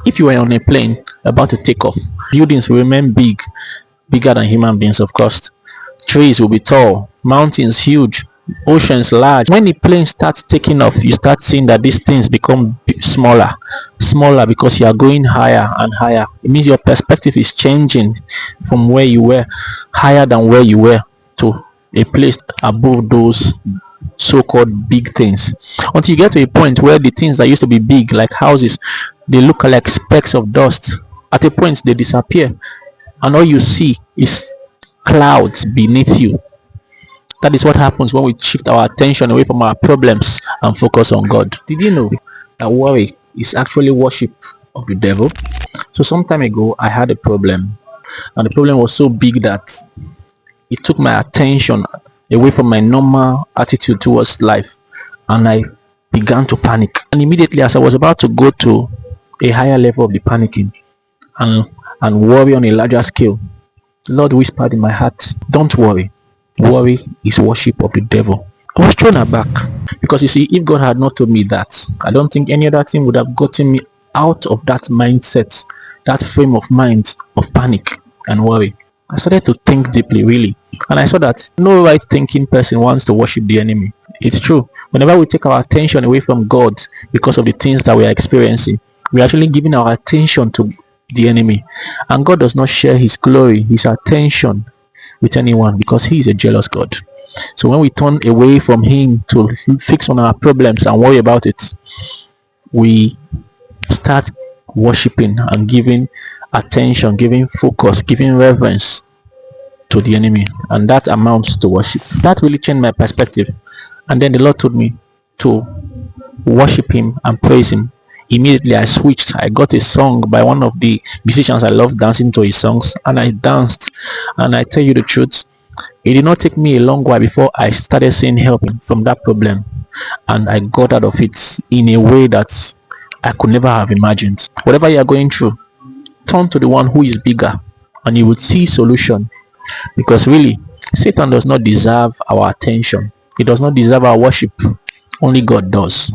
If you were on a plane about to take off, buildings will remain big, bigger than human beings, of course. Trees will be tall, mountains huge, oceans large. When the plane starts taking off, you start seeing that these things become smaller, smaller, because you are going higher and higher. It means your perspective is changing from where you were, higher than where you were, to a place above those so-called big things, until you get to a point where the things that used to be big, like houses, they look like specks of dust. At a point they disappear, and all you see is clouds beneath you. That is what happens when we shift our attention away from our problems and focus on God. Did you know that worry is actually worship of the devil? So some time ago I had a problem, and the problem was so big that it took my attention away from my normal attitude towards life, and I began to panic. And immediately, as I was about to go to a higher level of the panicking and worry on a larger scale, the Lord whispered in my heart, don't worry. Worry is worship of the devil. I was thrown aback, because you see, if God had not told me that, I don't think any other thing would have gotten me out of that mindset, that frame of mind of panic and worry. I started to think deeply, really, and I saw that no right thinking person wants to worship the enemy. It's true. Whenever we take our attention away from God because of the things that we are experiencing, we're actually giving our attention to the enemy. And God does not share his glory, his attention with anyone, because he is a jealous God. So when we turn away from him to fix on our problems and worry about it, we start worshiping and giving attention, giving focus, giving reverence to the enemy, and that amounts to worship. That really changed my perspective, and then the Lord told me to worship him and praise him. Immediately I switched. I got a song by one of the musicians. I love dancing to his songs, and I danced. And I tell you the truth, it did not take me a long while before I started seeing help from that problem, and I got out of it in a way that I could never have imagined. Whatever you are going through, turn to the one who is bigger, and you will see solution. Because really, Satan does not deserve our attention. He does not deserve our worship. Only God does.